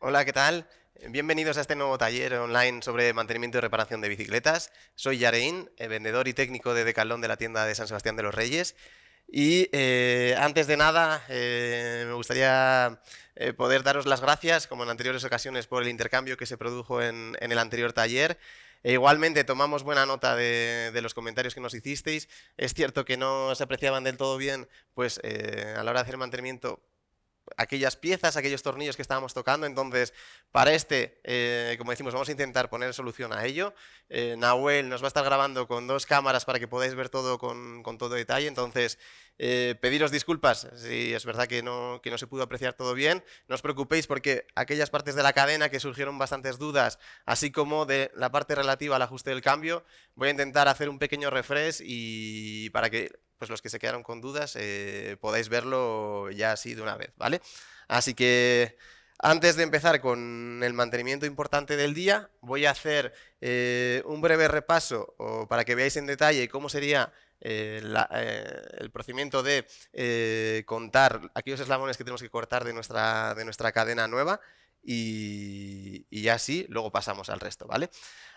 Hola, ¿qué tal? Bienvenidos a este nuevo taller online sobre mantenimiento y reparación de bicicletas. Soy Yarein, vendedor y técnico de Decathlon de la tienda de San Sebastián de los Reyes. Y antes de nada, me gustaría poder daros las gracias, como en anteriores ocasiones, por el intercambio que se produjo en el anterior taller. E igualmente tomamos buena nota de los comentarios que nos hicisteis. Es cierto que no se apreciaban del todo bien, pues a la hora de hacer mantenimiento aquellas piezas, aquellos tornillos que estábamos tocando. Entonces, para como decimos, vamos a intentar poner solución a ello. Nahuel nos va a estar grabando con 2 cámaras para que podáis ver todo con todo detalle. Entonces, pediros disculpas si es verdad que no se pudo apreciar todo bien. No os preocupéis porque aquellas partes de la cadena que surgieron bastantes dudas, así como de la parte relativa al ajuste del cambio, voy a intentar hacer un pequeño refresh y para que pues los que se quedaron con dudas podáis verlo ya así de una vez, ¿vale? Así que antes de empezar con el mantenimiento importante del día, voy a hacer un breve repaso para que veáis en detalle cómo sería el procedimiento de contar aquellos eslabones que tenemos que cortar de nuestra cadena nueva y ya así luego pasamos al resto, ¿vale?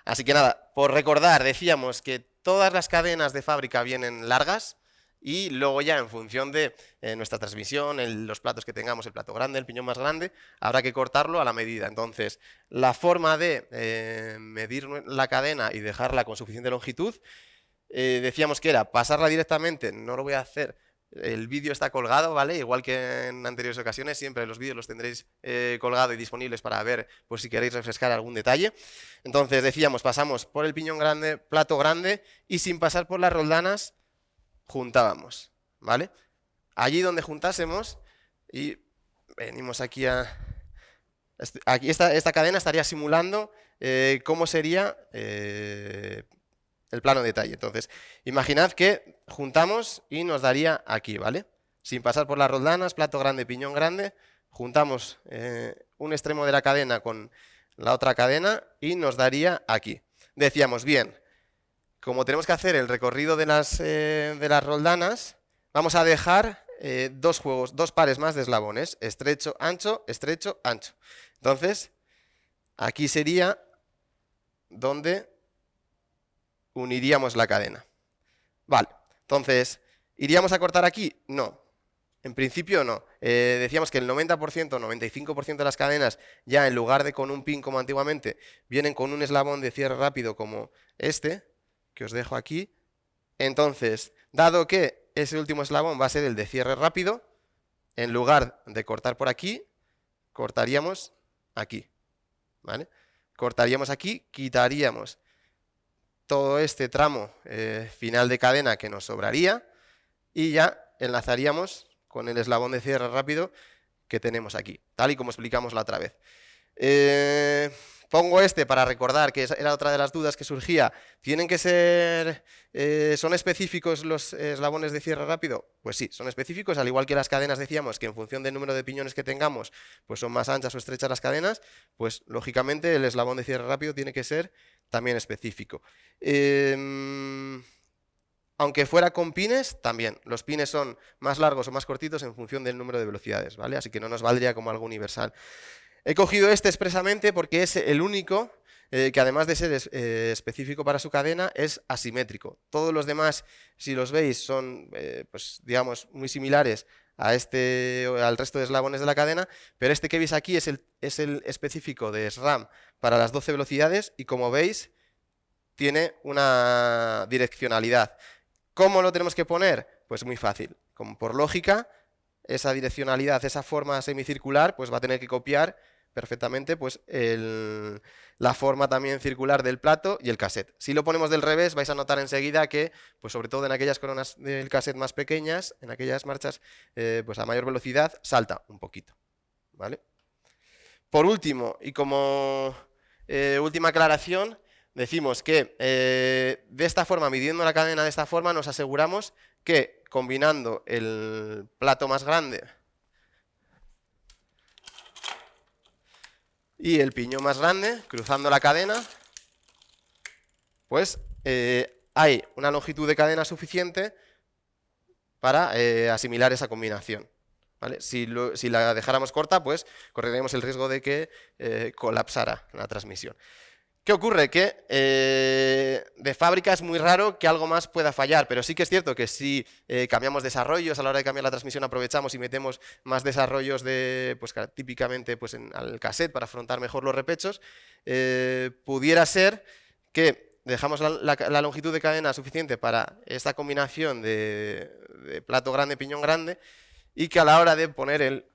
Así que nada, por recordar, decíamos que todas las cadenas de fábrica vienen largas, y luego ya en función de nuestra transmisión, los platos que tengamos, el plato grande, el piñón más grande, habrá que cortarlo a la medida. Entonces, la forma de medir la cadena y dejarla con suficiente longitud, decíamos que era pasarla directamente. No lo voy a hacer, el vídeo está colgado, ¿vale? Igual que en anteriores ocasiones, siempre los vídeos los tendréis colgados y disponibles para ver, pues si queréis refrescar algún detalle. Entonces decíamos, pasamos por el piñón grande, plato grande, y sin pasar por las roldanas juntábamos, ¿vale? Allí donde juntásemos y venimos aquí aquí esta cadena estaría simulando cómo sería el plano de detalle. Entonces, imaginad que juntamos y nos daría aquí, ¿vale? Sin pasar por las roldanas, plato grande, piñón grande, juntamos un extremo de la cadena con la otra cadena y nos daría aquí. Decíamos, bien, como tenemos que hacer el recorrido de las roldanas, vamos a dejar dos pares más de eslabones, estrecho, ancho, estrecho, ancho. Entonces, aquí sería donde uniríamos la cadena. Vale, entonces, ¿iríamos a cortar aquí? No, en principio no. Decíamos que el 90%, 95% de las cadenas, ya en lugar de con un pin como antiguamente, vienen con un eslabón de cierre rápido como este, que os dejo aquí. Entonces, dado que ese último eslabón va a ser el de cierre rápido, en lugar de cortar por aquí, cortaríamos aquí, ¿vale? Cortaríamos aquí, quitaríamos todo este tramo final de cadena que nos sobraría y ya enlazaríamos con el eslabón de cierre rápido que tenemos aquí, tal y como explicamos la otra vez. Pongo este para recordar que era otra de las dudas que surgía. ¿Tienen que ser, son específicos los eslabones de cierre rápido? Pues sí, son específicos, al igual que las cadenas decíamos que en función del número de piñones que tengamos, pues son más anchas o estrechas las cadenas, pues lógicamente el eslabón de cierre rápido tiene que ser también específico. Aunque fuera con pines, también. Los pines son más largos o más cortitos en función del número de velocidades, ¿vale? Así que no nos valdría como algo universal. He cogido este expresamente porque es el único que además de ser específico para su cadena, es asimétrico. Todos los demás, si los veis, son, pues, digamos, muy similares al resto de eslabones de la cadena, pero este que veis aquí es el específico de SRAM para las 12 velocidades y, como veis, tiene una direccionalidad. ¿Cómo lo tenemos que poner? Pues muy fácil. Como por lógica, esa direccionalidad, esa forma semicircular, pues va a tener que copiar perfectamente pues la forma también circular del plato y el cassette. Si lo ponemos del revés, vais a notar enseguida que, pues sobre todo en aquellas coronas del cassette más pequeñas, en aquellas marchas pues a mayor velocidad, salta un poquito, ¿vale? Por último, y como última aclaración, decimos que de esta forma, midiendo la cadena de esta forma, nos aseguramos que combinando el plato más grande y el piñón más grande, cruzando la cadena, pues hay una longitud de cadena suficiente para asimilar esa combinación, ¿vale? Si la dejáramos corta, pues correríamos el riesgo de que colapsara la transmisión. ¿Qué ocurre? Que de fábrica es muy raro que algo más pueda fallar, pero sí que es cierto que si cambiamos desarrollos, a la hora de cambiar la transmisión aprovechamos y metemos más desarrollos pues, típicamente pues, al cassette para afrontar mejor los repechos, pudiera ser que dejamos la longitud de cadena suficiente para esta combinación de plato grande, piñón grande, y que a la hora de poner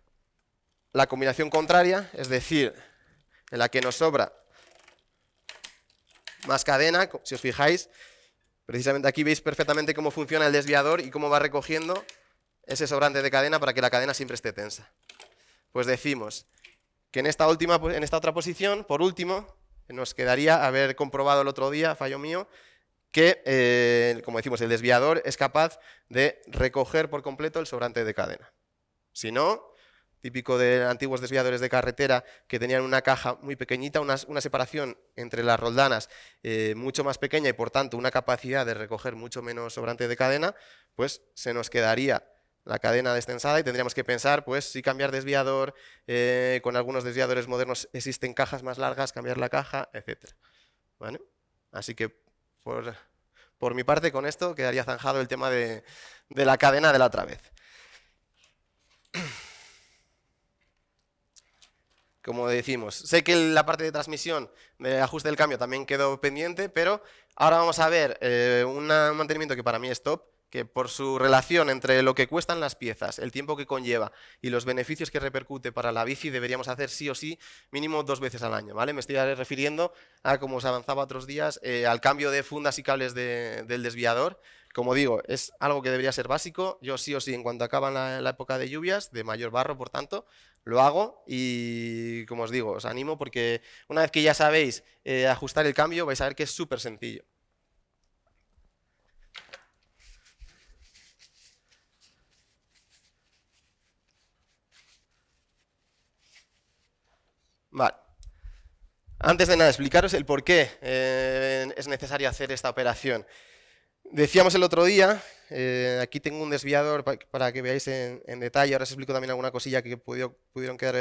la combinación contraria, es decir, en la que nos sobra más cadena, si os fijáis, precisamente aquí veis perfectamente cómo funciona el desviador y cómo va recogiendo ese sobrante de cadena para que la cadena siempre esté tensa. Pues decimos que en esta otra posición, por último, nos quedaría haber comprobado el otro día, fallo mío, que, como decimos, el desviador es capaz de recoger por completo el sobrante de cadena. Si no, típico de antiguos desviadores de carretera que tenían una caja muy pequeñita, una separación entre las roldanas mucho más pequeña y por tanto una capacidad de recoger mucho menos sobrante de cadena, pues se nos quedaría la cadena destensada y tendríamos que pensar pues si cambiar desviador, con algunos desviadores modernos existen cajas más largas, cambiar la caja, etc. ¿Vale? Así que por mi parte con esto quedaría zanjado el tema de la cadena de la otra vez. Como decimos, sé que la parte de transmisión de ajuste del cambio también quedó pendiente, pero ahora vamos a ver un mantenimiento que para mí es top, que por su relación entre lo que cuestan las piezas, el tiempo que conlleva y los beneficios que repercute para la bici, deberíamos hacer sí o sí mínimo 2 veces al año, ¿vale? Me estoy refiriendo a, como os avanzaba otros días, al cambio de fundas y cables del desviador. Como digo, es algo que debería ser básico. Yo sí o sí, en cuanto acaba la época de lluvias, de mayor barro, por tanto, lo hago y, como os digo, os animo porque una vez que ya sabéis ajustar el cambio, vais a ver que es súper sencillo. Vale. Antes de nada, explicaros el por qué es necesario hacer esta operación. Decíamos el otro día, aquí tengo un desviador para que veáis en detalle, ahora os explico también alguna cosilla que pudieron quedar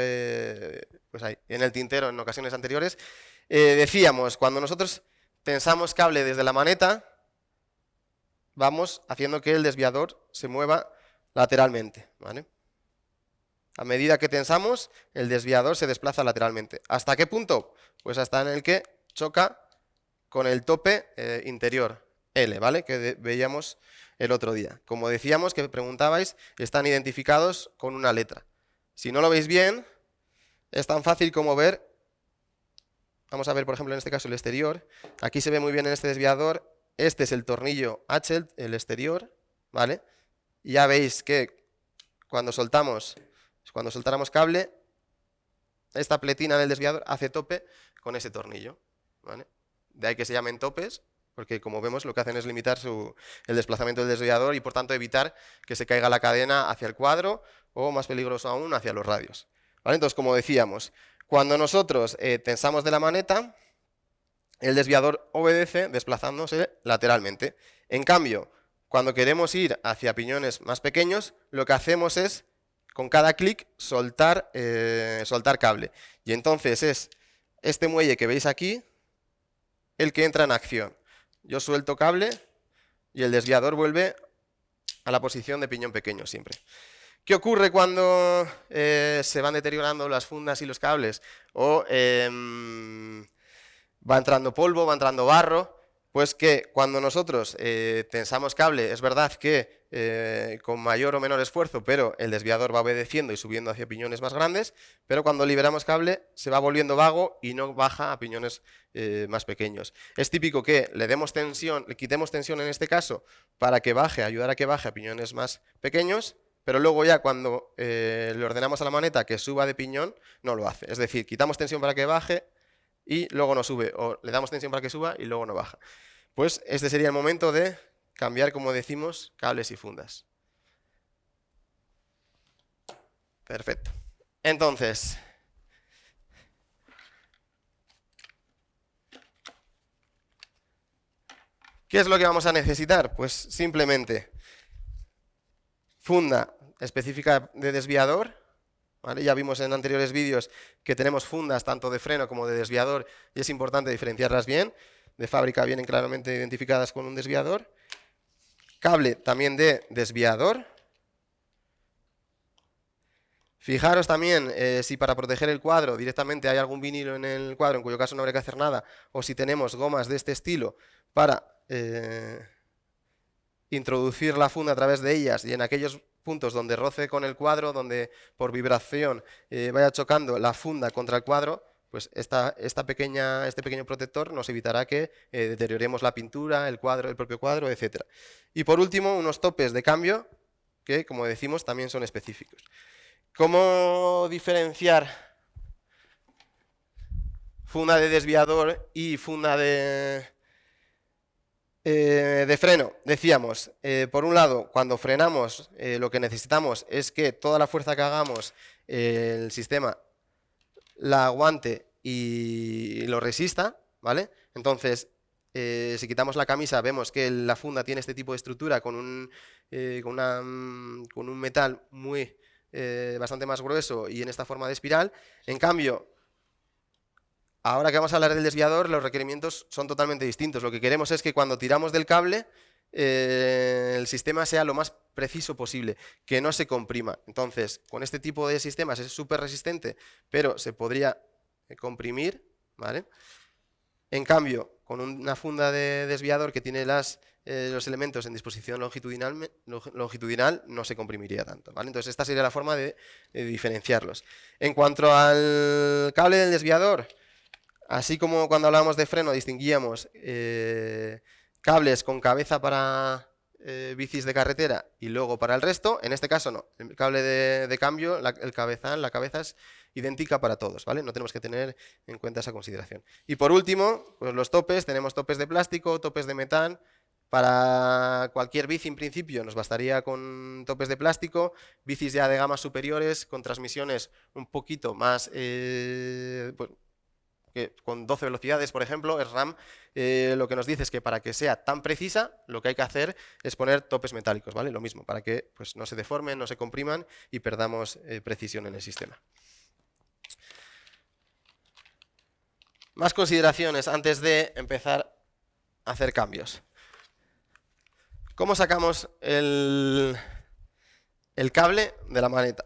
pues ahí, en el tintero en ocasiones anteriores. Decíamos, cuando nosotros tensamos cable desde la maneta, vamos haciendo que el desviador se mueva lateralmente, ¿vale? A medida que tensamos, el desviador se desplaza lateralmente. ¿Hasta qué punto? Pues hasta en el que choca con el tope interior, L, ¿vale? Que veíamos el otro día. Como decíamos, que preguntabais, están identificados con una letra. Si no lo veis bien, es tan fácil como ver, vamos a ver, por ejemplo, en este caso el exterior. Aquí se ve muy bien en este desviador, este es el tornillo H, el exterior, ¿vale? Y ya veis que cuando soltáramos cable, esta pletina del desviador hace tope con ese tornillo, ¿vale? De ahí que se llamen topes, porque como vemos lo que hacen es limitar el desplazamiento del desviador y por tanto evitar que se caiga la cadena hacia el cuadro o, más peligroso aún, hacia los radios, ¿vale? Entonces, como decíamos, cuando nosotros tensamos de la maneta, el desviador obedece desplazándose lateralmente. En cambio, cuando queremos ir hacia piñones más pequeños, lo que hacemos es, con cada clic, soltar cable. Y entonces es este muelle que veis aquí el que entra en acción. Yo suelto cable y el desviador vuelve a la posición de piñón pequeño siempre. ¿Qué ocurre cuando se van deteriorando las fundas y los cables? O va entrando polvo, va entrando barro. Pues que cuando nosotros tensamos cable, es verdad que con mayor o menor esfuerzo, pero el desviador va obedeciendo y subiendo hacia piñones más grandes, pero cuando liberamos cable se va volviendo vago y no baja a piñones más pequeños. Es típico que le quitemos tensión en este caso para que baje, ayudar a que baje a piñones más pequeños, pero luego ya cuando le ordenamos a la maneta que suba de piñón, no lo hace. Es decir, quitamos tensión para que baje y luego no sube, o le damos tensión para que suba y luego no baja. Pues este sería el momento de cambiar, como decimos, cables y fundas. Perfecto. Entonces, ¿qué es lo que vamos a necesitar? Pues simplemente funda específica de desviador, ¿vale? Ya vimos en anteriores vídeos que tenemos fundas tanto de freno como de desviador y es importante diferenciarlas bien. De fábrica vienen claramente identificadas con un desviador. Cable también de desviador. Fijaros también si para proteger el cuadro directamente hay algún vinilo en el cuadro, en cuyo caso no habría que hacer nada, o si tenemos gomas de este estilo para introducir la funda a través de ellas y en aquellos puntos donde roce con el cuadro, donde por vibración vaya chocando la funda contra el cuadro, pues este pequeño protector nos evitará que deterioremos la pintura, el cuadro, el propio cuadro, etc. Y por último, unos topes de cambio que, como decimos, también son específicos. ¿Cómo diferenciar funda de desviador y funda de freno? Decíamos, por un lado, cuando frenamos, lo que necesitamos es que toda la fuerza que hagamos, el sistema la aguante y lo resista, ¿vale? Entonces, si quitamos la camisa, vemos que la funda tiene este tipo de estructura con un metal bastante más grueso y en esta forma de espiral. En cambio, ahora que vamos a hablar del desviador, los requerimientos son totalmente distintos. Lo que queremos es que cuando tiramos del cable, el sistema sea lo más preciso posible, que no se comprima. Entonces, con este tipo de sistemas es súper resistente, pero se podría comprimir, ¿vale? En cambio, con una funda de desviador que tiene los elementos en disposición longitudinal no se comprimiría tanto, ¿vale? Entonces, esta sería la forma de diferenciarlos. En cuanto al cable del desviador, así como cuando hablábamos de freno distinguíamos cables con cabeza para bicis de carretera y luego para el resto, en este caso no. El cable de cambio, la cabeza es idéntica para todos, ¿vale? No tenemos que tener en cuenta esa consideración. Y por último, pues los topes, tenemos topes de plástico, topes de metal. Para cualquier bici, en principio, nos bastaría con topes de plástico, bicis ya de gamas superiores, con transmisiones un poquito más... pues, que con 12 velocidades, por ejemplo, el RAM, lo que nos dice es que para que sea tan precisa, lo que hay que hacer es poner topes metálicos, ¿vale? Lo mismo, para que pues, no se deformen, no se compriman y perdamos precisión en el sistema. Más consideraciones antes de empezar a hacer cambios. ¿Cómo sacamos el cable de la maneta?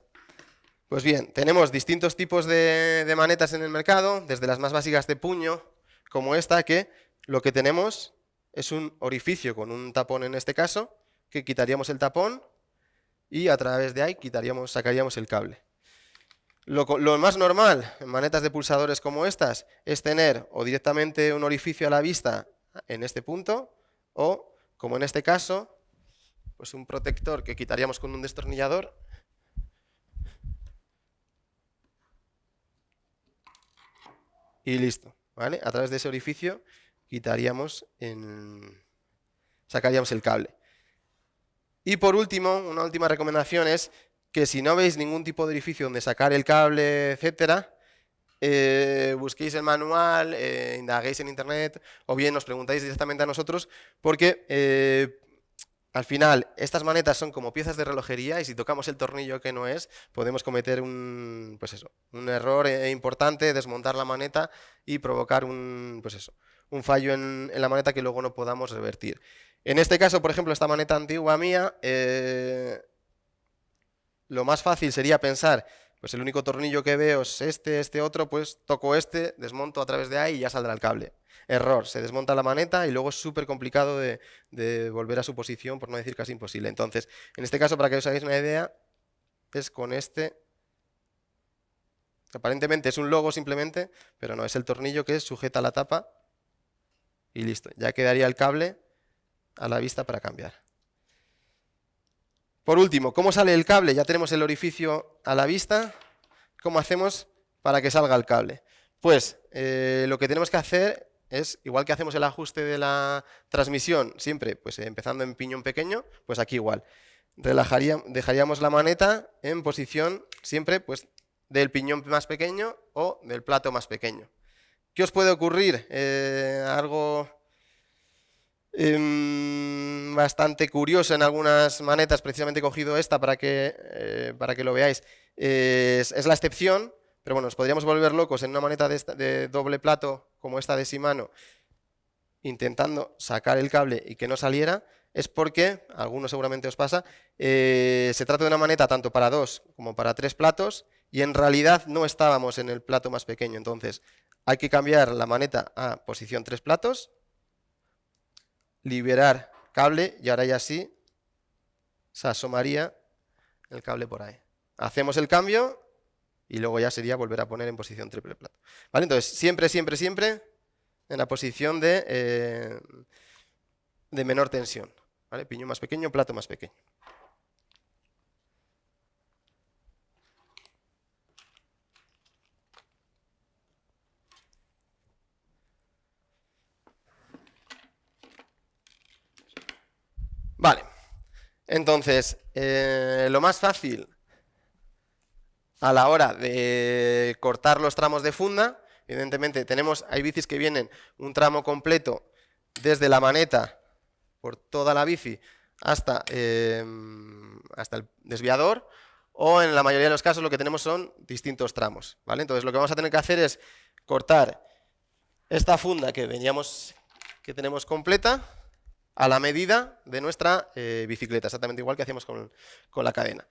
Pues bien, tenemos distintos tipos de manetas en el mercado, desde las más básicas de puño, como esta, que lo que tenemos es un orificio con un tapón en este caso, que quitaríamos el tapón y a través de ahí sacaríamos el cable. Lo más normal en manetas de pulsadores como estas es tener o directamente un orificio a la vista en este punto o, como en este caso, pues un protector que quitaríamos con un destornillador. Y listo, ¿vale? A través de ese orificio sacaríamos el cable. Y por último, una última recomendación es que si no veis ningún tipo de orificio donde sacar el cable, etcétera, busquéis el manual, indaguéis en internet o bien nos preguntáis directamente a nosotros porque al final estas manetas son como piezas de relojería y si tocamos el tornillo que no es, podemos cometer un error importante, desmontar la maneta y provocar un fallo en la maneta que luego no podamos revertir. En este caso, por ejemplo, esta maneta antigua mía, lo más fácil sería pensar, pues el único tornillo que veo es este otro, pues toco este, desmonto a través de ahí y ya saldrá el cable. Error, se desmonta la maneta y luego es súper complicado de volver a su posición, por no decir casi imposible. Entonces, en este caso, para que os hagáis una idea, es con este. Aparentemente es un logo simplemente, pero no, es el tornillo que sujeta la tapa y listo. Ya quedaría el cable a la vista para cambiar. Por último, ¿cómo sale el cable? Ya tenemos el orificio a la vista. ¿Cómo hacemos para que salga el cable? Pues lo que tenemos que hacer es, igual que hacemos el ajuste de la transmisión, siempre pues empezando en piñón pequeño, pues aquí igual. Dejaríamos la maneta en posición siempre pues del piñón más pequeño o del plato más pequeño. ¿Qué os puede ocurrir? Algo bastante curioso en algunas manetas, precisamente he cogido esta para que lo veáis, es la excepción, pero bueno, nos podríamos volver locos en una maneta de doble plato como esta de Shimano, intentando sacar el cable y que no saliera, es porque, a algunos seguramente os pasa, se trata de una maneta tanto para 2 como para 3 platos y en realidad no estábamos en el plato más pequeño, entonces hay que cambiar la maneta a posición 3 platos, liberar cable y ahora ya sí se asomaría el cable por ahí. Hacemos el cambio y luego ya sería volver a poner en posición triple plato. ¿Vale? Entonces, siempre, siempre, siempre en la posición de menor tensión. ¿Vale? Piñón más pequeño, plato más pequeño. Vale. Entonces, lo más fácil a la hora de cortar los tramos de funda, evidentemente hay bicis que vienen un tramo completo desde la maneta por toda la bici hasta el desviador, o en la mayoría de los casos lo que tenemos son distintos tramos, ¿vale? Entonces lo que vamos a tener que hacer es cortar esta funda que tenemos completa a la medida de nuestra bicicleta, exactamente igual que hacíamos con la cadena.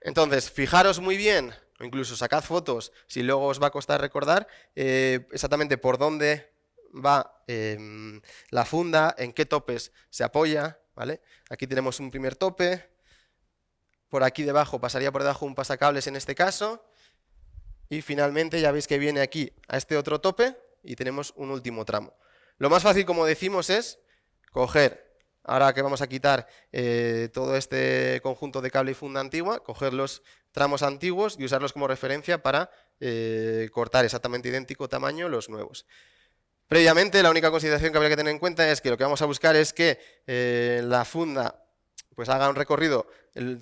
Entonces, fijaros muy bien, o incluso sacad fotos, si luego os va a costar recordar, exactamente por dónde va la funda, en qué topes se apoya, ¿vale? Aquí tenemos un primer tope, por aquí debajo, pasaría por debajo un pasacables en este caso, y finalmente ya veis que viene aquí a este otro tope y tenemos un último tramo. Lo más fácil, como decimos, es coger, ahora que vamos a quitar todo este conjunto de cable y funda antigua, coger los tramos antiguos y usarlos como referencia para cortar exactamente idéntico tamaño los nuevos. Previamente, la única consideración que habría que tener en cuenta es que lo que vamos a buscar es que la funda pues haga un recorrido,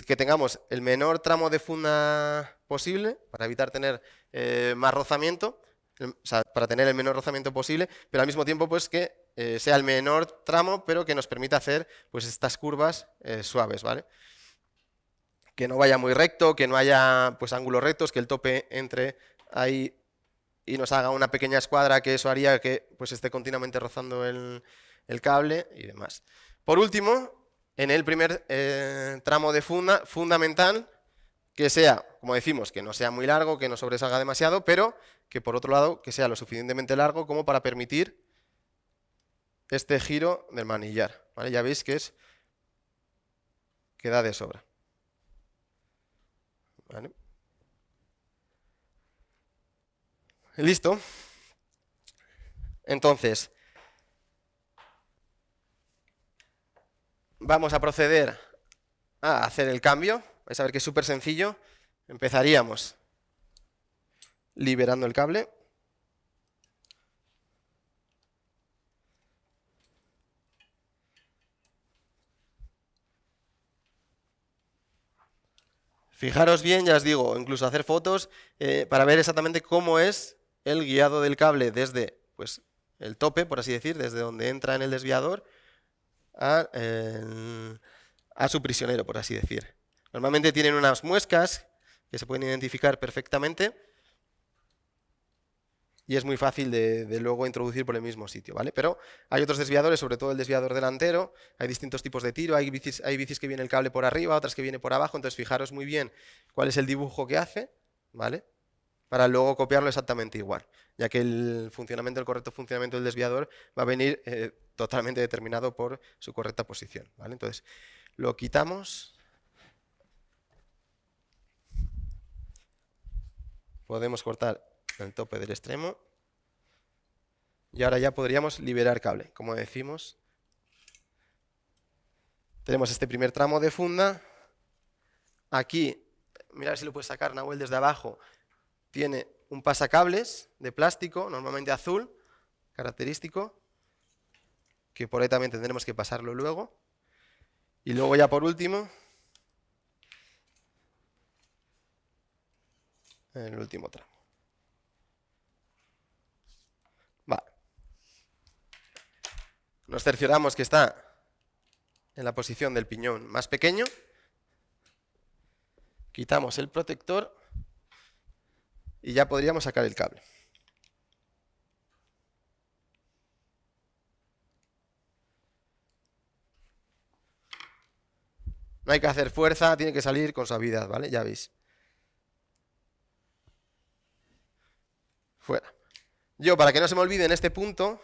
que tengamos el menor tramo de funda posible para evitar tener más rozamiento, o sea, para tener el menor rozamiento posible, pero al mismo tiempo pues que sea el menor tramo, pero que nos permita hacer pues estas curvas suaves, ¿vale? Que no vaya muy recto, que no haya pues ángulos rectos, que el tope entre ahí y nos haga una pequeña escuadra, que eso haría que pues esté continuamente rozando el cable y demás. Por último, en el primer tramo de funda, fundamental que sea, como decimos, que no sea muy largo, que no sobresalga demasiado, pero que por otro lado, que sea lo suficientemente largo como para permitir este giro del manillar, ¿vale? Ya veis que da de sobra, ¿vale? Listo. Entonces, vamos a proceder a hacer el cambio. Vais a ver que es súper sencillo. Empezaríamos liberando el cable. Fijaros bien, ya os digo, incluso hacer fotos para ver exactamente cómo es el guiado del cable desde pues, el tope, por así decir, desde donde entra en el desviador a su prisionero, por así decir. Normalmente tienen unas muescas que se pueden identificar perfectamente y es muy fácil de luego introducir por el mismo sitio, ¿vale? Pero hay otros desviadores, sobre todo el desviador delantero, hay distintos tipos de tiro, hay bicis que viene el cable por arriba, otras que viene por abajo, entonces fijaros muy bien cuál es el dibujo que hace, ¿vale? Para luego copiarlo exactamente igual, ya que el correcto funcionamiento del desviador va a venir totalmente determinado por su correcta posición, ¿vale? Entonces, lo quitamos. Podemos cortar el tope del extremo. Y ahora ya podríamos liberar cable. Como decimos, tenemos este primer tramo de funda. Aquí, mirad si lo puedes sacar, Nahuel, desde abajo. Tiene un pasacables de plástico, normalmente azul, característico, que por ahí también tendremos que pasarlo luego. Y luego ya por último, el último tramo. Vale. nos cercioramos que está en la posición del piñón más pequeño, quitamos el protector y ya podríamos sacar el cable. No hay que hacer fuerza, tiene que salir con suavidad, ¿vale? Ya veis. Fuera. Yo, para que no se me olvide en este punto,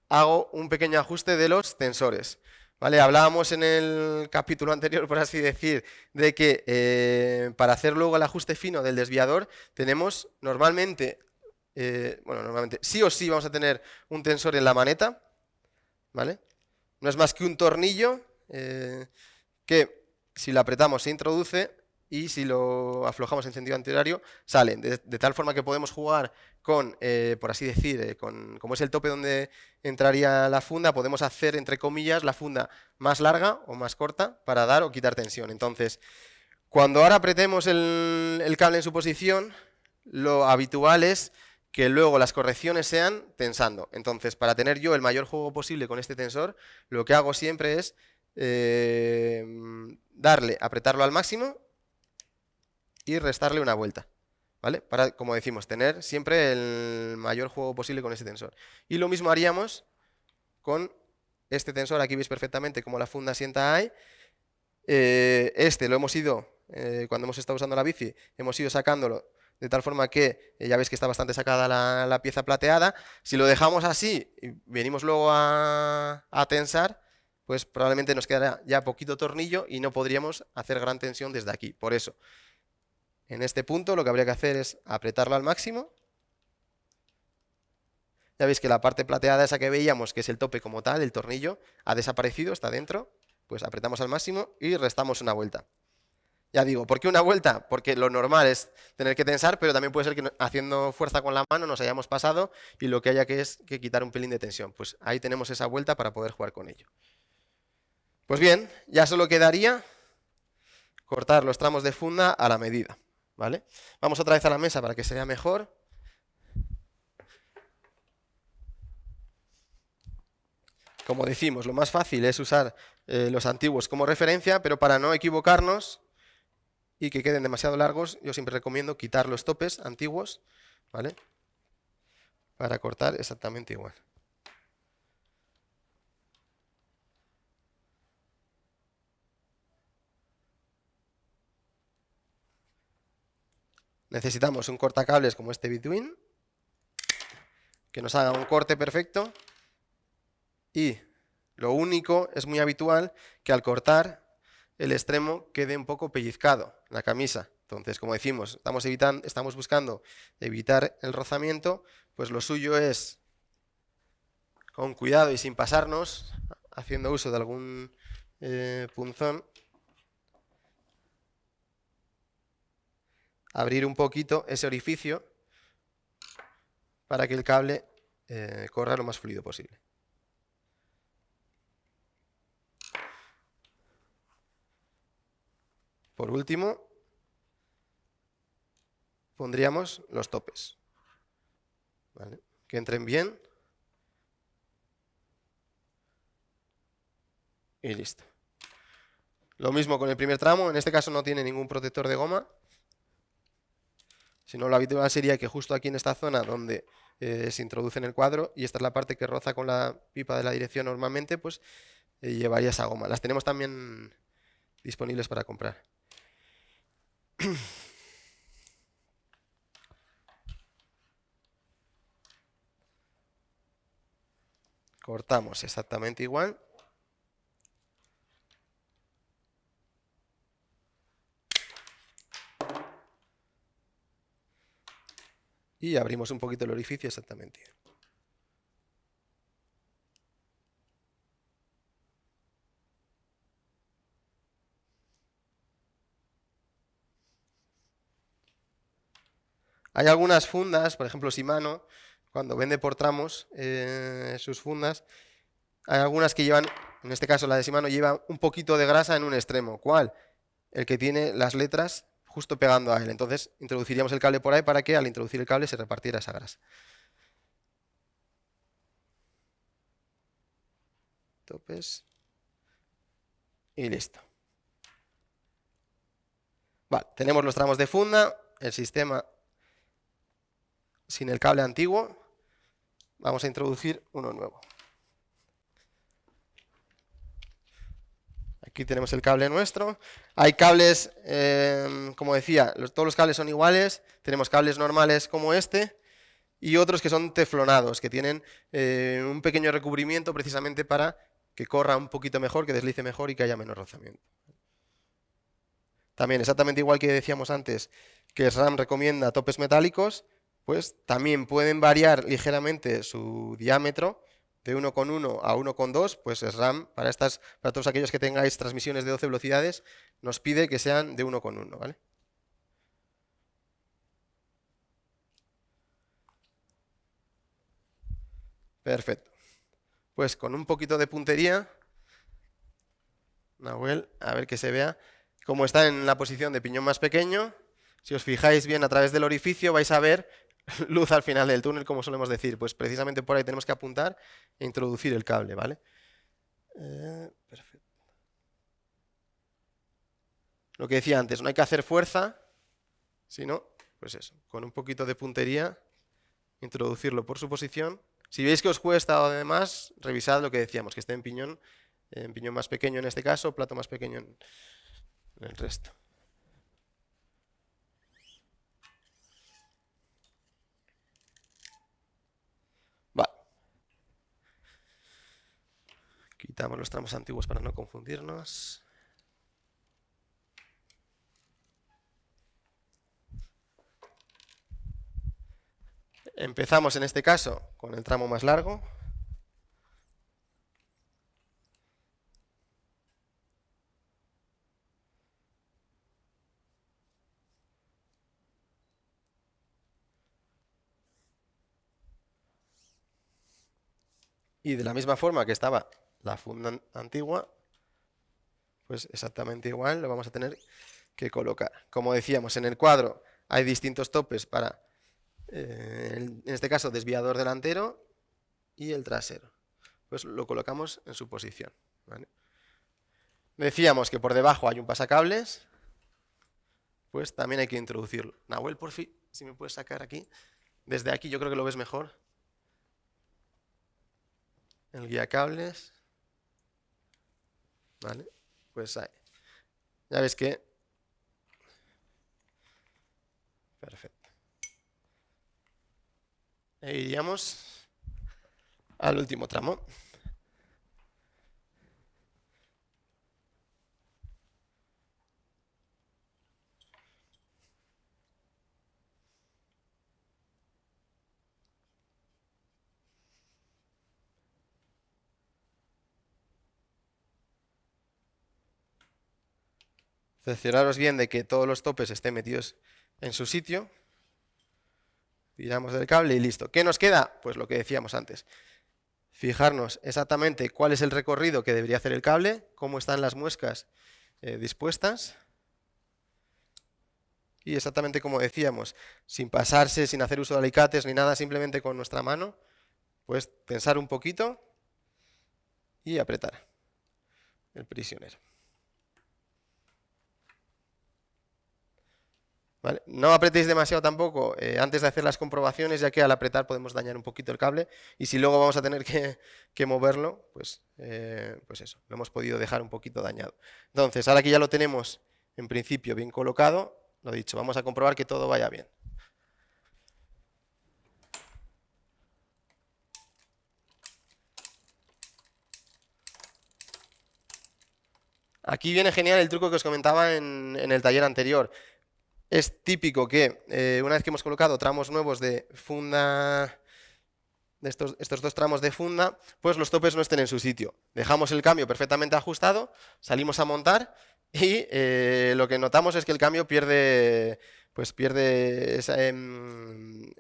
hago un pequeño ajuste de los tensores. ¿Vale? Hablábamos en el capítulo anterior, por así decir, de que para hacer luego el ajuste fino del desviador, tenemos normalmente, sí o sí vamos a tener un tensor en la maneta, ¿vale? No es más que un tornillo que si lo apretamos se introduce y si lo aflojamos en sentido antihorario sale, de tal forma que podemos jugar con, por así decir, como es el tope donde entraría la funda, podemos hacer, entre comillas, la funda más larga o más corta para dar o quitar tensión. Entonces, cuando ahora apretemos el cable en su posición, lo habitual es que luego las correcciones sean tensando. Entonces, para tener yo el mayor juego posible con este tensor, lo que hago siempre es apretarlo al máximo y restarle una vuelta, ¿vale? Para, como decimos, tener siempre el mayor juego posible con ese tensor. Y lo mismo haríamos con este tensor. Aquí veis perfectamente cómo la funda sienta ahí. Este lo hemos ido, cuando hemos estado usando la bici, hemos ido sacándolo de tal forma que ya veis que está bastante sacada la pieza plateada. Si lo dejamos así y venimos luego a tensar, pues probablemente nos quedará ya poquito tornillo y no podríamos hacer gran tensión desde aquí. Por eso, en este punto lo que habría que hacer es apretarlo al máximo. Ya veis que la parte plateada esa que veíamos, que es el tope como tal, el tornillo, ha desaparecido, está dentro. Pues apretamos al máximo y restamos una vuelta. Ya digo, ¿por qué una vuelta? Porque lo normal es tener que tensar, pero también puede ser que haciendo fuerza con la mano nos hayamos pasado y lo que haya que es que quitar un pelín de tensión. Pues ahí tenemos esa vuelta para poder jugar con ello. Pues bien, ya solo quedaría cortar los tramos de funda a la medida, ¿vale? Vamos otra vez a la mesa para que se vea mejor. Como decimos, lo más fácil es usar los antiguos como referencia, pero para no equivocarnos y que queden demasiado largos, yo siempre recomiendo quitar los topes antiguos, ¿vale? Para cortar exactamente igual. Necesitamos un cortacables como este Between, que nos haga un corte perfecto. Y lo único, es muy habitual que al cortar el extremo quede un poco pellizcado, la camisa. Entonces, como decimos, estamos buscando evitar el rozamiento, pues lo suyo es, con cuidado y sin pasarnos, haciendo uso de algún punzón, abrir un poquito ese orificio para que el cable corra lo más fluido posible. Por último, pondríamos los topes, ¿vale? Que entren bien y listo. Lo mismo con el primer tramo, en este caso no tiene ningún protector de goma, sino lo habitual sería que justo aquí en esta zona donde se introduce en el cuadro, y esta es la parte que roza con la pipa de la dirección normalmente, pues llevaría esa goma. Las tenemos también disponibles para comprar. Cortamos exactamente igual. Y abrimos un poquito el orificio exactamente. Hay algunas fundas, por ejemplo Shimano, cuando vende por tramos sus fundas, hay algunas que llevan, en este caso la de Shimano, lleva un poquito de grasa en un extremo. ¿Cuál? El que tiene las letras justo pegando a él. Entonces introduciríamos el cable por ahí para que al introducir el cable se repartiera esa grasa. topes. Y listo. Vale, tenemos los tramos de funda, el sistema sin el cable antiguo. Vamos a introducir uno nuevo. Aquí tenemos el cable nuestro. Hay cables, como decía, todos los cables son iguales. Tenemos cables normales como este y otros que son teflonados, que tienen un pequeño recubrimiento precisamente para que corra un poquito mejor, que deslice mejor y que haya menos rozamiento. También, exactamente igual que decíamos antes, que SRAM recomienda topes metálicos, pues también pueden variar ligeramente su diámetro de 1,1 a 1,2, pues SRAM, para todos aquellos que tengáis transmisiones de 12 velocidades, nos pide que sean de 1,1, ¿vale? Perfecto. Pues con un poquito de puntería, Nahuel, a ver que se vea cómo está en la posición de piñón más pequeño. Si os fijáis bien a través del orificio vais a ver luz al final del túnel, como solemos decir. Pues precisamente por ahí tenemos que apuntar e introducir el cable, ¿vale? Perfecto. Lo que decía antes, no hay que hacer fuerza, sino, pues eso, con un poquito de puntería, introducirlo por su posición. Si veis que os cuesta o demás, revisad lo que decíamos, que esté en piñón más pequeño en este caso, plato más pequeño en el resto. Vale. Quitamos los tramos antiguos para no confundirnos. Empezamos en este caso con el tramo más largo. Y de la misma forma que estaba la funda antigua, pues exactamente igual lo vamos a tener que colocar. Como decíamos, en el cuadro hay distintos topes para, en este caso, desviador delantero y el trasero. Pues lo colocamos en su posición, ¿vale? Decíamos que por debajo hay un pasacables, pues también hay que introducirlo. Nahuel, por fin, si me puedes sacar aquí. Desde aquí yo creo que lo ves mejor. El guiacables. ¿Vale? Pues ahí. Ya ves que... Perfecto. E iríamos al último tramo. Cercioraros bien de que todos los topes estén metidos en su sitio. Tiramos del cable y listo. ¿Qué nos queda? Pues lo que decíamos antes. Fijarnos exactamente cuál es el recorrido que debería hacer el cable, cómo están las muescas dispuestas. Y exactamente como decíamos, sin pasarse, sin hacer uso de alicates ni nada, simplemente con nuestra mano, pues tensar un poquito y apretar el prisionero. ¿Vale? No apretéis demasiado tampoco antes de hacer las comprobaciones, ya que al apretar podemos dañar un poquito el cable y si luego vamos a tener que moverlo, pues eso, lo hemos podido dejar un poquito dañado. Entonces, ahora que ya lo tenemos en principio bien colocado, lo dicho, vamos a comprobar que todo vaya bien. Aquí viene genial el truco que os comentaba en el taller anterior. Es típico que una vez que hemos colocado tramos nuevos de funda, de estos dos tramos de funda, pues los topes no estén en su sitio. Dejamos el cambio perfectamente ajustado, salimos a montar y lo que notamos es que el cambio pierde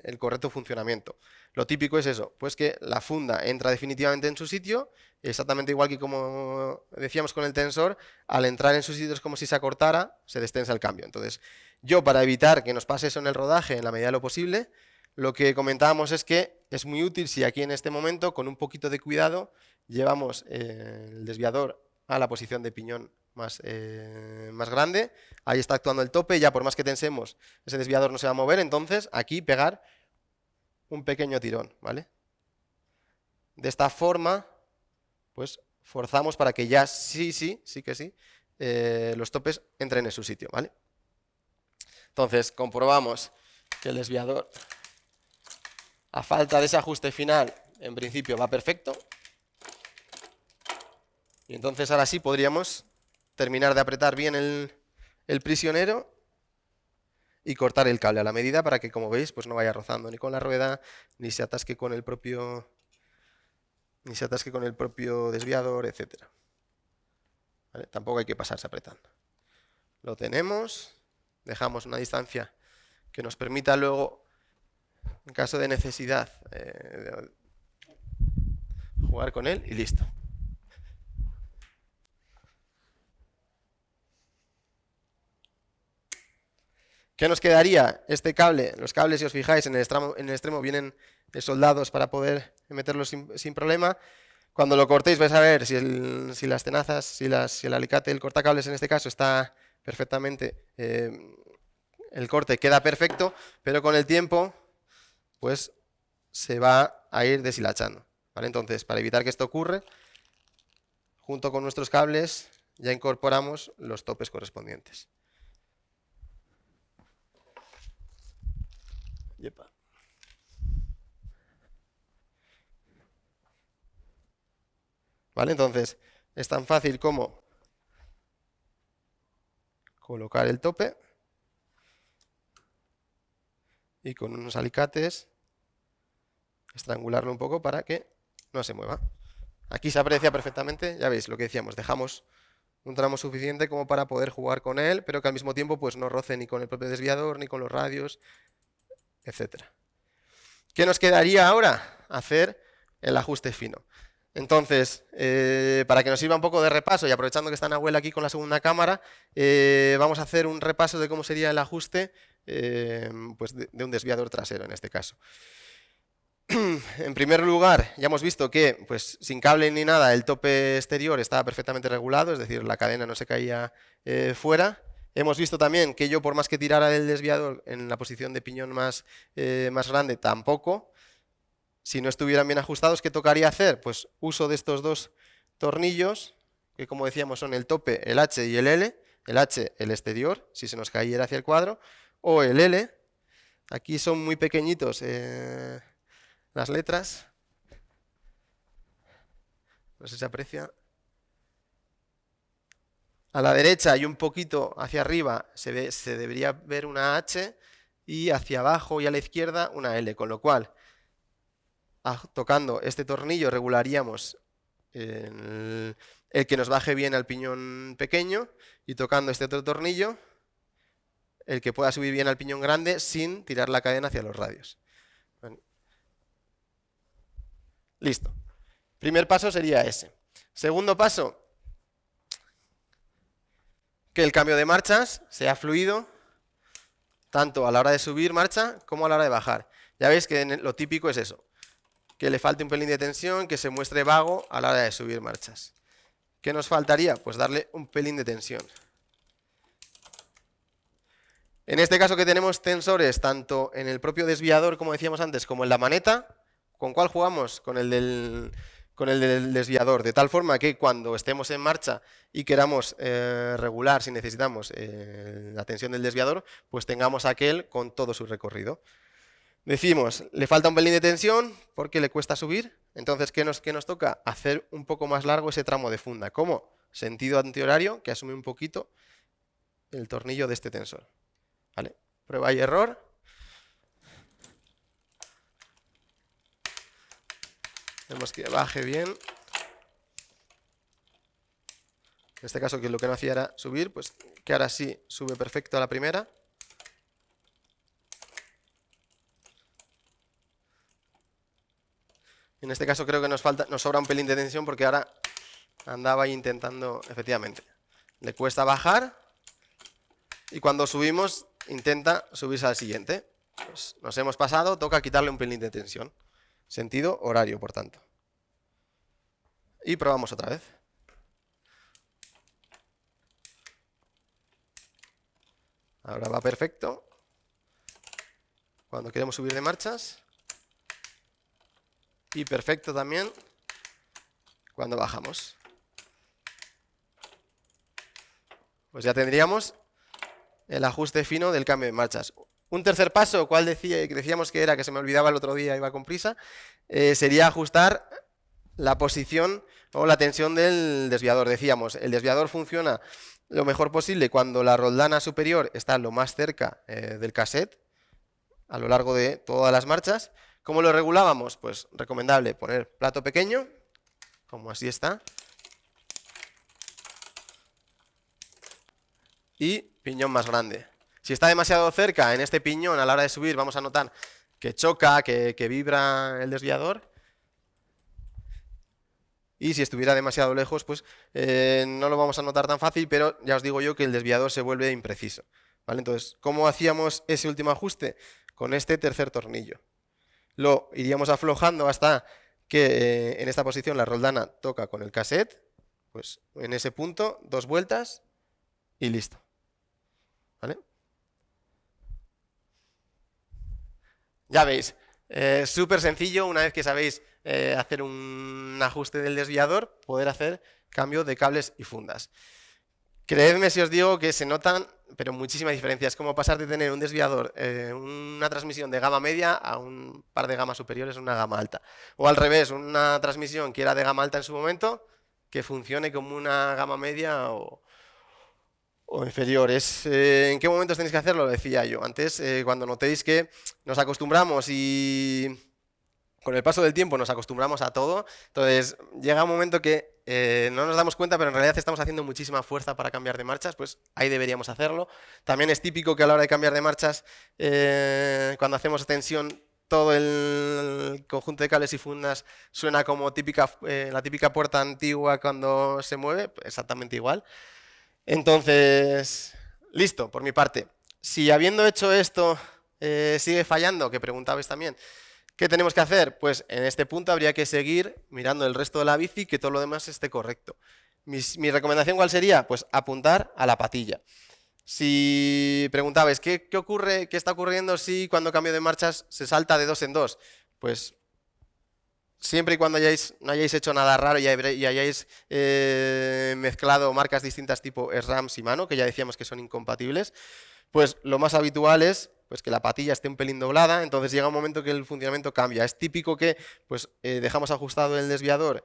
el correcto funcionamiento. Lo típico es eso, pues que la funda entra definitivamente en su sitio, exactamente igual que como decíamos con el tensor, al entrar en su sitio es como si se acortara, se destensa el cambio. Entonces, yo para evitar que nos pase eso en el rodaje en la medida de lo posible, lo que comentábamos es que es muy útil si aquí en este momento, con un poquito de cuidado, llevamos el desviador a la posición de piñón más grande. Ahí está actuando el tope, ya por más que tensemos, ese desviador no se va a mover, entonces aquí pegar un pequeño tirón, ¿vale? De esta forma, pues forzamos para que ya sí que sí, los topes entren en su sitio, ¿vale? Entonces, comprobamos que el desviador, a falta de ese ajuste final, en principio va perfecto. Y entonces ahora sí podríamos terminar de apretar bien el prisionero y cortar el cable a la medida para que, como veis, pues no vaya rozando ni con la rueda, ni se atasque con el propio desviador, etc. ¿Vale? Tampoco hay que pasarse apretando. Lo tenemos, dejamos una distancia que nos permita luego, en caso de necesidad, jugar con él y listo. ¿Qué nos quedaría? Este cable, los cables, si os fijáis, en el extremo vienen soldados para poder meterlos sin problema. Cuando lo cortéis vais a ver si las tenazas, si el alicate, el cortacables en este caso está perfectamente, el corte queda perfecto, pero con el tiempo pues se va a ir deshilachando, ¿vale? Entonces, para evitar que esto ocurra, junto con nuestros cables ya incorporamos los topes correspondientes. Yepa. ¿Vale? Entonces, es tan fácil como colocar el tope y con unos alicates estrangularlo un poco para que no se mueva. Aquí se aprecia perfectamente, ya veis lo que decíamos, dejamos un tramo suficiente como para poder jugar con él, pero que al mismo tiempo pues no roce ni con el propio desviador, ni con los radios, etc. ¿Qué nos quedaría ahora? Hacer el ajuste fino. Entonces, para que nos sirva un poco de repaso, y aprovechando que está Nahuel aquí con la segunda cámara, vamos a hacer un repaso de cómo sería el ajuste pues de un desviador trasero en este caso. En primer lugar, ya hemos visto que pues, sin cable ni nada el tope exterior estaba perfectamente regulado, es decir, la cadena no se caía fuera. Hemos visto también que yo, por más que tirara del desviador en la posición de piñón más grande, tampoco. Si no estuvieran bien ajustados, ¿qué tocaría hacer? Pues uso de estos dos tornillos, que como decíamos son el tope, el H y el L. El H, el exterior, si se nos cayera hacia el cuadro, o el L. Aquí son muy pequeñitos las letras, no sé si se aprecia. A la derecha y un poquito hacia arriba se debería ver una H y hacia abajo y a la izquierda una L, con lo cual tocando este tornillo regularíamos el que nos baje bien al piñón pequeño y tocando este otro tornillo el que pueda subir bien al piñón grande sin tirar la cadena hacia los radios. Listo. Primer paso sería ese. Segundo paso, que el cambio de marchas sea fluido, tanto a la hora de subir marcha como a la hora de bajar. Ya veis que lo típico es eso, que le falte un pelín de tensión, que se muestre vago a la hora de subir marchas. ¿Qué nos faltaría? Pues darle un pelín de tensión. En este caso que tenemos tensores tanto en el propio desviador, como decíamos antes, como en la maneta, ¿con cuál jugamos? Con el del desviador, de tal forma que cuando estemos en marcha y queramos regular, si necesitamos la tensión del desviador, pues tengamos aquel con todo su recorrido. Decimos, le falta un pelín de tensión porque le cuesta subir, entonces ¿qué nos toca? Hacer un poco más largo ese tramo de funda. ¿Cómo? Sentido antihorario, que asume un poquito el tornillo de este tensor. ¿Vale? Prueba y error. Vemos que baje bien. En este caso, que lo que no hacía era subir, pues que ahora sí sube perfecto a la primera. En este caso creo que nos sobra un pelín de tensión porque ahora andaba intentando, efectivamente, le cuesta bajar y cuando subimos intenta subirse al siguiente. Pues nos hemos pasado, toca quitarle un pelín de tensión. Sentido horario, por tanto. Y probamos otra vez. Ahora va perfecto. Cuando queremos subir de marchas. Y perfecto también cuando bajamos. Pues ya tendríamos el ajuste fino del cambio de marchas. Un tercer paso, ¿cuál decíamos que era? Que se me olvidaba el otro día, iba con prisa. Sería ajustar la posición o la tensión del desviador. Decíamos, el desviador funciona lo mejor posible cuando la roldana superior está lo más cerca del cassette a lo largo de todas las marchas. ¿Cómo lo regulábamos? Pues recomendable poner plato pequeño, como así está, y piñón más grande. Si está demasiado cerca en este piñón, a la hora de subir vamos a notar que choca, que vibra el desviador. Y si estuviera demasiado lejos, pues no lo vamos a notar tan fácil, pero ya os digo yo que el desviador se vuelve impreciso. ¿Vale? Entonces, ¿cómo hacíamos ese último ajuste? Con este tercer tornillo. Lo iríamos aflojando hasta que en esta posición la roldana toca con el cassette. Pues en ese punto, 2 vueltas y listo. ¿Vale? Ya veis, súper sencillo, una vez que sabéis hacer un ajuste del desviador, poder hacer cambio de cables y fundas. Creedme si os digo que se notan, pero muchísimas diferencias. Es como pasar de tener un desviador, una transmisión de gama media a un par de gamas superiores, una gama alta. O al revés, una transmisión que era de gama alta en su momento, que funcione como una gama media o inferiores. ¿En qué momentos tenéis que hacerlo? Lo decía yo antes, cuando notéis que nos acostumbramos y con el paso del tiempo nos acostumbramos a todo, entonces llega un momento que no nos damos cuenta, pero en realidad estamos haciendo muchísima fuerza para cambiar de marchas, pues ahí deberíamos hacerlo. También es típico que a la hora de cambiar de marchas, cuando hacemos tensión, todo el conjunto de cables y fundas suena como la típica puerta antigua cuando se mueve, exactamente igual. Entonces, listo, por mi parte. Si habiendo hecho esto sigue fallando, que preguntabais también, ¿qué tenemos que hacer? Pues en este punto habría que seguir mirando el resto de la bici, que todo lo demás esté correcto. Mi recomendación, ¿cuál sería? Pues apuntar a la patilla. Si preguntabais, ¿qué ocurre, qué está ocurriendo si cuando cambio de marchas se salta de 2 en 2? Pues siempre y cuando no hayáis hecho nada raro y hayáis mezclado marcas distintas tipo SRAMs y mano, que ya decíamos que son incompatibles, pues lo más habitual es pues, que la patilla esté un pelín doblada, entonces llega un momento que el funcionamiento cambia. Es típico que pues, dejamos ajustado el desviador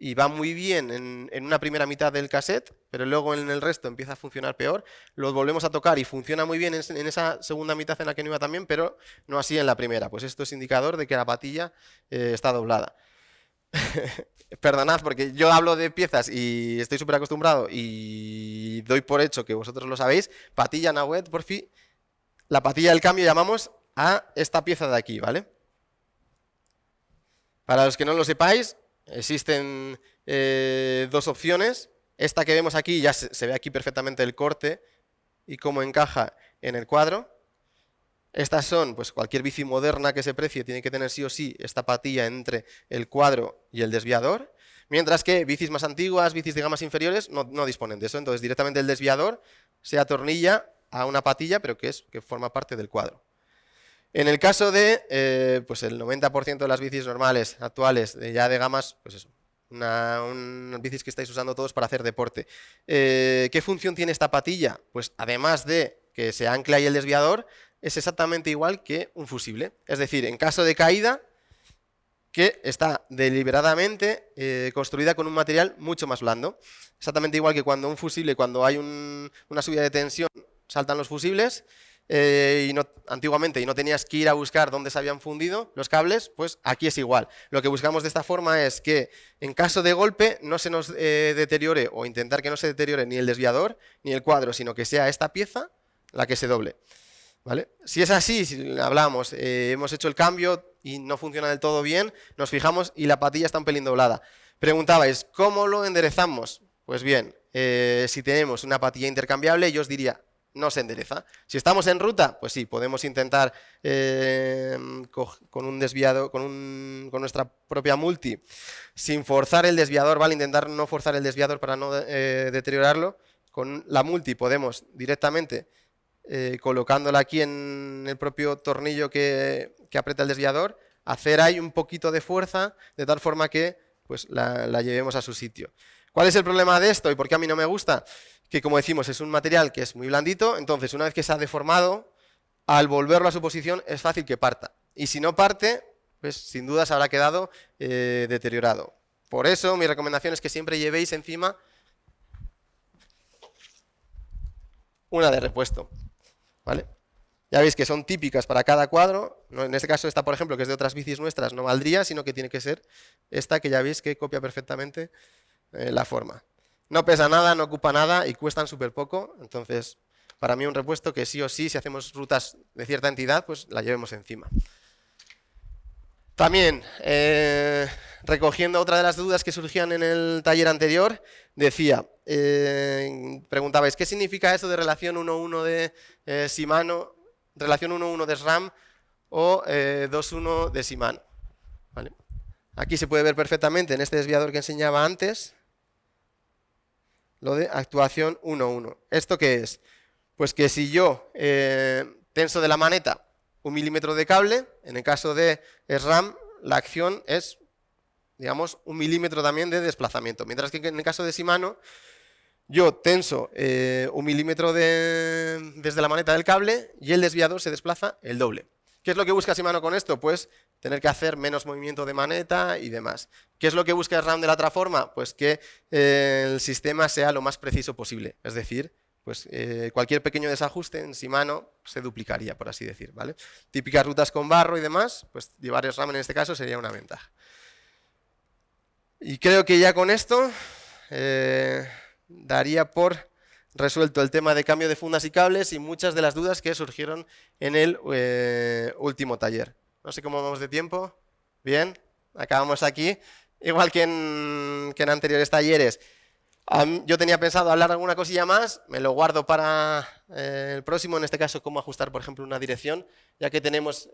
y va muy bien en una primera mitad del cassette, pero luego en el resto empieza a funcionar peor, lo volvemos a tocar y funciona muy bien en esa segunda mitad en la que no iba también, pero no así en la primera. Pues esto es indicador de que la patilla está doblada. Perdonad, porque yo hablo de piezas y estoy súper acostumbrado y doy por hecho que vosotros lo sabéis. Patilla Nahuet, por fin. La patilla del cambio llamamos a esta pieza de aquí, ¿vale? Para los que no lo sepáis, existen 2 opciones. Esta que vemos aquí, ya se ve aquí perfectamente el corte y cómo encaja en el cuadro. Estas son, pues cualquier bici moderna que se precie tiene que tener sí o sí esta patilla entre el cuadro y el desviador, mientras que bicis más antiguas, bicis de gamas inferiores, no disponen de eso. Entonces directamente el desviador se atornilla a una patilla, pero que forma parte del cuadro. En el caso de pues el 90% de las bicis normales, actuales, ya de gamas, pues eso, unas bicis que estáis usando todos para hacer deporte. ¿Qué función tiene esta patilla? Pues además de que se ancla ahí el desviador, es exactamente igual que un fusible. Es decir, en caso de caída, que está deliberadamente construida con un material mucho más blando. Exactamente igual que cuando un fusible, cuando hay una subida de tensión, saltan los fusibles, antiguamente y no tenías que ir a buscar dónde se habían fundido los cables, pues aquí es igual. Lo que buscamos de esta forma es que en caso de golpe no se nos deteriore o intentar que no se deteriore ni el desviador ni el cuadro, sino que sea esta pieza la que se doble. ¿Vale? Si es así, si hablamos, hemos hecho el cambio y no funciona del todo bien, nos fijamos y la patilla está un pelín doblada. Preguntabais, ¿cómo lo enderezamos? Pues bien, si tenemos una patilla intercambiable, yo os diría, no se endereza. Si estamos en ruta, pues sí, podemos intentar con un desviado, con nuestra propia multi, sin forzar el desviador, ¿vale? Intentar no forzar el desviador para no deteriorarlo. Con la multi podemos directamente, colocándola aquí en el propio tornillo que aprieta el desviador, hacer ahí un poquito de fuerza, de tal forma que pues, la llevemos a su sitio. ¿Cuál es el problema de esto y por qué a mí no me gusta? Que, como decimos, es un material que es muy blandito, entonces una vez que se ha deformado, al volverlo a su posición es fácil que parta. Y si no parte, pues sin duda se habrá quedado deteriorado. Por eso mi recomendación es que siempre llevéis encima una de repuesto, ¿vale? Ya veis que son típicas para cada cuadro. En este caso esta, por ejemplo, que es de otras bicis nuestras, no valdría, sino que tiene que ser esta, que ya veis que copia perfectamente la forma. No pesa nada, no ocupa nada y cuestan súper poco. Entonces, para mí un repuesto que sí o sí, si hacemos rutas de cierta entidad, pues la llevemos encima. También, recogiendo otra de las dudas que surgían en el taller anterior, decía, preguntabais, ¿qué significa eso de relación 1:1 de Shimano, relación 1:1 de SRAM o 2:1 de Shimano? ¿Vale? Aquí se puede ver perfectamente en este desviador que enseñaba antes, lo de actuación 1:1. ¿Esto qué es? Pues que si yo tenso de la maneta 1 milímetro de cable, en el caso de SRAM, la acción es, digamos, 1 milímetro también de desplazamiento. Mientras que en el caso de Shimano, yo tenso 1 milímetro desde la maneta del cable y el desviador se desplaza el doble. ¿Qué es lo que busca Shimano con esto? Pues tener que hacer menos movimiento de maneta y demás. ¿Qué es lo que busca SRAM de la otra forma? Pues que el sistema sea lo más preciso posible. Es decir, pues cualquier pequeño desajuste en Shimano se duplicaría, por así decir, ¿vale? Típicas rutas con barro y demás, pues llevar SRAM en este caso sería una ventaja. Y creo que ya con esto daría por resuelto el tema de cambio de fundas y cables y muchas de las dudas que surgieron en el último taller. No sé cómo vamos de tiempo. Bien, acabamos aquí. Igual que en anteriores talleres. Yo tenía pensado hablar alguna cosilla más, me lo guardo para el próximo, en este caso cómo ajustar, por ejemplo, una dirección, ya que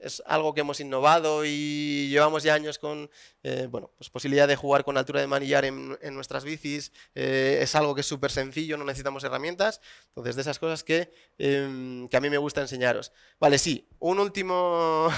es algo que hemos innovado y llevamos ya años con bueno, pues posibilidad de jugar con altura de manillar en nuestras bicis, es algo que es súper sencillo, no necesitamos herramientas, entonces de esas cosas que a mí me gusta enseñaros. Vale, sí, un último,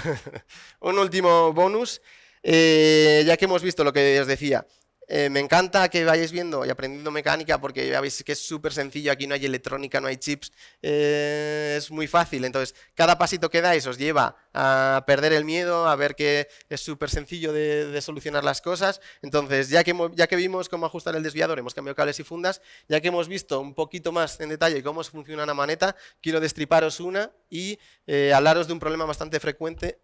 un último bonus, ya que hemos visto lo que os decía. Me encanta que vayáis viendo y aprendiendo mecánica porque ya veis que es súper sencillo, aquí no hay electrónica, no hay chips, es muy fácil, entonces cada pasito que dais os lleva a perder el miedo, a ver que es súper sencillo de solucionar las cosas, entonces ya que vimos cómo ajustar el desviador, hemos cambiado cables y fundas, ya que hemos visto un poquito más en detalle cómo funciona una maneta, quiero destriparos una y hablaros de un problema bastante frecuente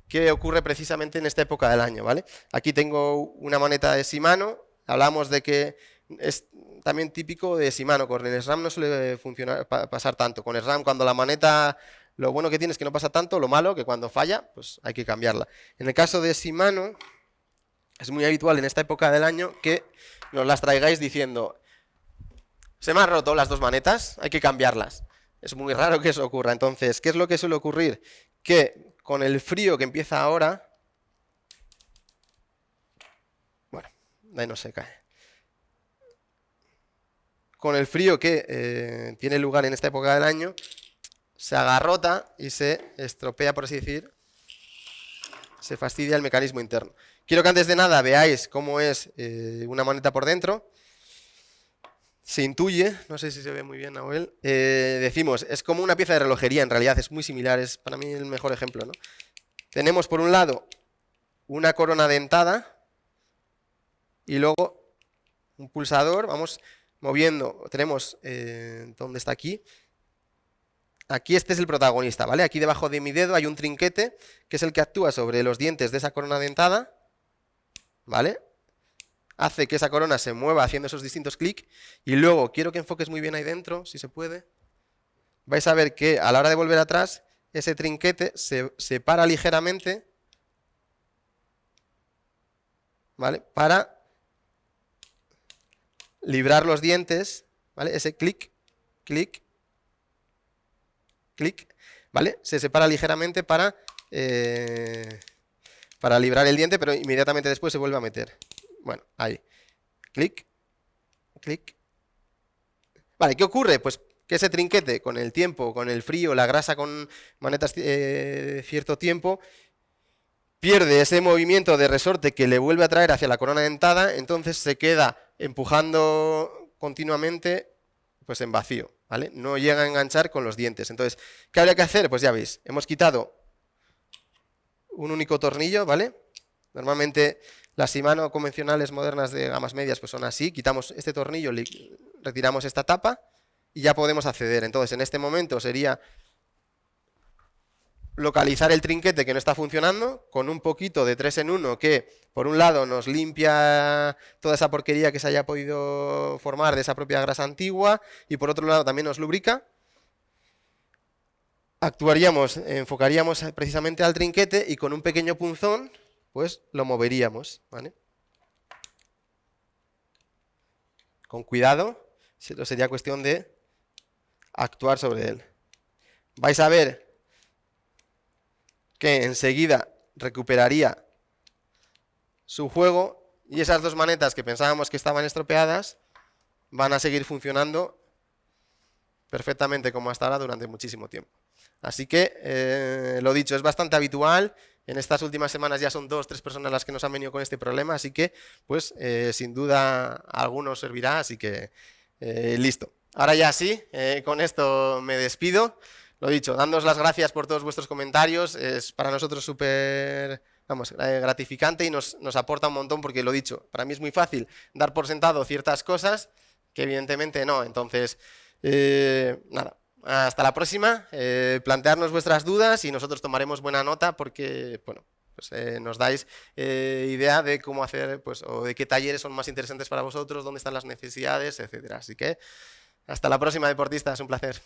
que ocurre precisamente en esta época del año, ¿vale? Aquí tengo una maneta de Shimano, hablamos de que es también típico de Shimano, con el SRAM no suele pasar tanto, con el SRAM cuando la maneta, lo bueno que tiene es que no pasa tanto, lo malo que cuando falla, pues hay que cambiarla. En el caso de Shimano, es muy habitual en esta época del año que nos las traigáis diciendo, se me han roto las dos manetas, hay que cambiarlas. Es muy raro que eso ocurra, entonces, ¿qué es lo que suele ocurrir? Que con el frío que empieza ahora, bueno, ahí no se cae. Con el frío que tiene lugar en esta época del año, se agarrota y se estropea, por así decir, se fastidia el mecanismo interno. Quiero que antes de nada veáis cómo es una maneta por dentro. Se intuye, no sé si se ve muy bien, Nahuel, decimos, es como una pieza de relojería, en realidad es muy similar, es para mí el mejor ejemplo, ¿no? Tenemos por un lado una corona dentada y luego un pulsador, vamos moviendo, tenemos, ¿dónde está aquí? Aquí este es el protagonista, ¿vale? Aquí debajo de mi dedo hay un trinquete que es el que actúa sobre los dientes de esa corona dentada, ¿vale? Hace que esa corona se mueva haciendo esos distintos clics y luego quiero que enfoques muy bien ahí dentro, si se puede. Vais a ver que a la hora de volver atrás, ese trinquete se separa ligeramente, ¿vale? Para librar los dientes, ¿vale? Ese clic, clic, clic, ¿vale? Se separa ligeramente para librar el diente, pero inmediatamente después se vuelve a meter. Bueno, ahí. Clic, clic. Vale, ¿qué ocurre? Pues que ese trinquete, con el tiempo, con el frío, la grasa con manetas cierto tiempo, pierde ese movimiento de resorte que le vuelve a traer hacia la corona dentada, entonces se queda empujando continuamente pues en vacío, ¿vale? No llega a enganchar con los dientes. Entonces, ¿qué habría que hacer? Pues ya veis, hemos quitado un único tornillo, ¿vale? Normalmente las Shimano convencionales modernas de gamas medias pues son así, quitamos este tornillo, retiramos esta tapa y ya podemos acceder. Entonces, en este momento sería localizar el trinquete que no está funcionando con un poquito de 3 en 1 que por un lado nos limpia toda esa porquería que se haya podido formar de esa propia grasa antigua y por otro lado también nos lubrica. Actuaríamos, enfocaríamos precisamente al trinquete y con un pequeño punzón pues lo moveríamos, ¿vale? Con cuidado, sería cuestión de actuar sobre él. Vais a ver que enseguida recuperaría su juego y esas dos manetas que pensábamos que estaban estropeadas van a seguir funcionando perfectamente como hasta ahora durante muchísimo tiempo. Así que, lo dicho, es bastante habitual. En estas últimas semanas ya son 2 o 3 personas las que nos han venido con este problema, así que, pues, sin duda a algunos servirá, así que, listo. Ahora ya sí, con esto me despido. Lo dicho, dándoos las gracias por todos vuestros comentarios, es para nosotros súper, vamos, gratificante y nos aporta un montón porque, lo dicho, para mí es muy fácil dar por sentado ciertas cosas que evidentemente no, entonces, nada. Hasta la próxima, plantearnos vuestras dudas y nosotros tomaremos buena nota porque, bueno, pues, nos dais idea de cómo hacer, pues, o de qué talleres son más interesantes para vosotros, dónde están las necesidades, etcétera. Así que, hasta la próxima, deportistas, un placer.